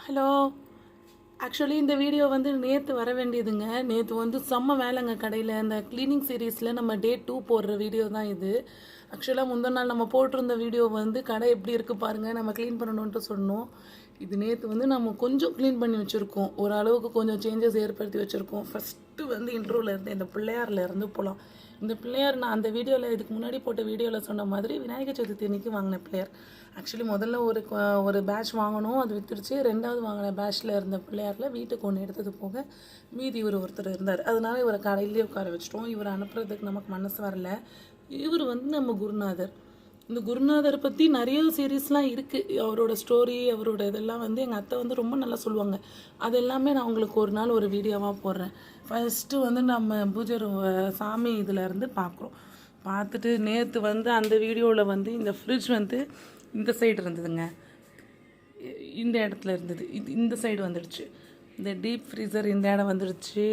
Hello. Actually இந்த video வந்து நேற்று வர வேண்டியதுங்க. நேற்று வந்து செம்ம வேலைங்க கடையில். அந்த க்ளீனிங் சீரீஸில் நம்ம டே 2 போடுற வீடியோ தான் இது. ஆக்சுவலாக முந்தின நாள் நம்ம போட்டிருந்த வீடியோ வந்து கடை எப்படி இருக்குது பாருங்கள், நம்ம க்ளீன் பண்ணணுன்ட்டு சொன்னோம். இது நேற்று வந்து நம்ம கொஞ்சம் க்ளீன் பண்ணி வச்சுருக்கோம். ஓரளவுக்கு கொஞ்சம் சேஞ்சஸ் ஏற்படுத்தி வச்சுருக்கோம். ஃபஸ்ட்டு வந்து இன்ட்ரோவில் இருந்து இந்த பிள்ளையார்லேருந்து போகலாம். இந்த பிள்ளையார் நான் அந்த வீடியோவில் இதுக்கு முன்னாடி போட்ட வீடியோவில் சொன்ன மாதிரி விநாயகர் சதுர்த்தி அன்னைக்கு வாங்கின பிள்ளையார். ஆக்சுவலி முதல்ல ஒரு பேட்ச் வாங்கணும், அது விற்றுருச்சு. ரெண்டாவது வாங்கின பேட்ச்சில் இருந்த பிள்ளையாரில் வீட்டுக்கு ஒன்று எடுத்தது போக மீதி ஒருத்தர் இருந்தார். அதனால இவரை கடையிலேயே உட்கார வச்சிட்டோம். இவரை அனுப்புறதுக்கு நமக்கு மனசு வரல. இவர் வந்து நம்ம குருநாதர். இந்த குருநாதரை பற்றி நிறைய சீரீஸ்லாம் இருக்குது. அவரோட ஸ்டோரி, அவரோட இதெல்லாம் வந்து எங்கள் அத்தை வந்து ரொம்ப நல்லா சொல்லுவாங்க. அது எல்லாமே நான் உங்களுக்கு ஒரு நாள் ஒரு வீடியோவாக போடுறேன். ஃபஸ்ட்டு வந்து நம்ம பூஜை சாமி இதில் இருந்து பார்க்குறோம். பார்த்துட்டு நேற்று வந்து அந்த வீடியோவில் வந்து இந்த ஃப்ரிட்ஜ் வந்து இந்த சைடு இருந்ததுங்க, இந்த இடத்துல இருந்தது. இந்த சைடு வந்துடுச்சு. இந்த டீப் ஃப்ரீசர் இந்த இடம் வந்துடுச்சு.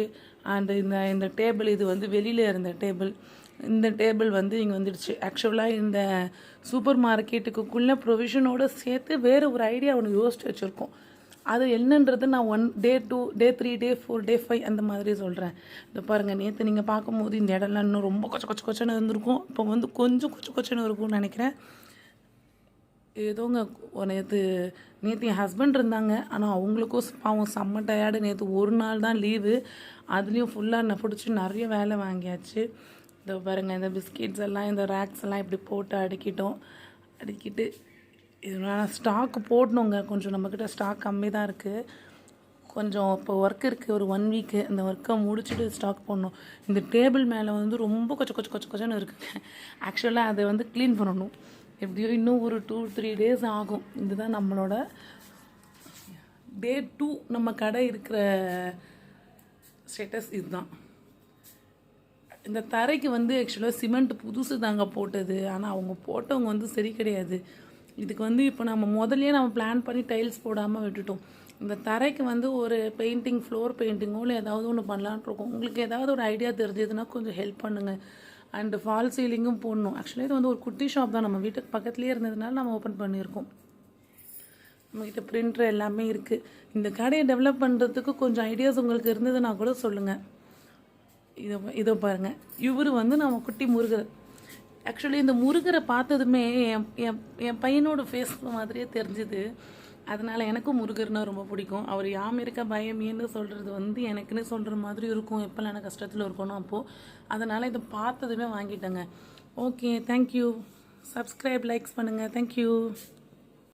அண்ட் இந்த டேபிள் இது வந்து வெளியில் இருந்த டேபிள், இந்த டேபிள் வந்து இங்கே வந்துடுச்சு. ஆக்சுவலாக இந்த சூப்பர் மார்க்கெட்டுக்குள்ளே ப்ரொவிஷனோடு சேர்த்து வேறு ஒரு ஐடியா ஒன்று யோசிச்சு வச்சுருக்கோம். அது என்னன்றது நான் டே 2, டே 3, டே 4, டே 5 அந்த மாதிரி சொல்கிறேன். இந்த பாருங்கள், நேற்று நீங்கள் பார்க்கும்போது இந்த இடம்லாம் இன்னும் ரொம்ப கொச்சன்னு இருந்திருக்கும். இப்போ வந்து கொஞ்சம் கொச்சன்னு இருக்கும்னு நினைக்கிறேன். ஏதோங்க நேற்று என் ஹஸ்பண்ட் இருந்தாங்க. ஆனால் அவங்களுக்கும் பாவம் செம்ம டயர்டு. நேற்று ஒரு நாள் தான் லீவு. அதுலேயும் ஃபுல்லாக பிடிச்சி நிறைய வேலை வாங்கியாச்சு. இந்த பாருங்கள், இந்த பிஸ்கெட்ஸ் எல்லாம் இந்த ரேக்ஸ் எல்லாம் இப்படி போட்டு அடுக்கிட்டு இதனால் ஸ்டாக்கு போடணுங்க. கொஞ்சம் நம்மக்கிட்ட ஸ்டாக் கம்மி தான் இருக்குது. கொஞ்சம் இப்போ ஒர்க் இருக்குது, ஒரு 1 வீக்கு. அந்த ஒர்க்கை முடிச்சுட்டு ஸ்டாக் போடணும். இந்த டேபிள் மேலே வந்து ரொம்ப கொச்சன்னு இருக்குங்க. ஆக்சுவலாக அதை வந்து க்ளீன் பண்ணணும். எப்படியோ இன்னும் ஒரு 2-3 டேஸ் ஆகும். இதுதான் நம்மளோட டே 2 நம்ம கடை இருக்கிற ஸ்டேட்டஸ். இதுதான். இந்த தரைக்கு வந்து ஆக்சுவலாக சிமெண்ட் புதுசு தாங்க போட்டது. ஆனால் அவங்க போட்டவங்க வந்து சரி கிடையாது. இதுக்கு வந்து இப்போ நம்ம முதல்லையே நம்ம பிளான் பண்ணி டைல்ஸ் போடாமல் விட்டுட்டோம். இந்த தரைக்கு வந்து ஒரு பெயிண்டிங், ஃப்ளோர் பெயிண்டிங்கோ இல்லை ஏதாவது ஒன்று பண்ணலான்ட்டு இருக்கோம். உங்களுக்கு ஏதாவது ஒரு ஐடியா தெரிஞ்சதுன்னா கொஞ்சம் ஹெல்ப் பண்ணுங்கள். அண்டு ஃபால் சீலிங்கும் போடணும். ஆக்சுவலி இது வந்து ஒரு குட்டி ஷாப் தான். நம்ம வீட்டுக்கு பக்கத்துலேயே இருந்ததுனால நம்ம ஓப்பன் பண்ணியிருக்கோம். நம்மக்கிட்ட பிரிண்டர் எல்லாமே இருக்குது. இந்த கடையை டெவலப் பண்ணுறதுக்கு கொஞ்சம் ஐடியாஸ் உங்களுக்கு இருந்ததுன்னா கூட சொல்லுங்கள். இதோ பாருங்கள், இவர் வந்து நம்ம குட்டி முருகர். ஆக்சுவலி இந்த முருகரை பார்த்ததுமே என் பையனோட ஃபேஸ் மாதிரியே தெரிஞ்சுது. அதனால் எனக்கும் முருகர்னா ரொம்ப பிடிக்கும். அவர் யாம் இருக்க பயம் ஏன்னு சொல்கிறது வந்து எனக்குன்னு சொல்கிற மாதிரி இருக்கும். எப்போல்லாம் எனக்கு கஷ்டத்தில் இருக்கணும் அப்போது. அதனால் இதை பார்த்ததுமே வாங்கிட்டேங்க. Okay, thank you. சப்ஸ்கிரைப், லைக்ஸ் பண்ணுங்கள். தேங்க்யூ.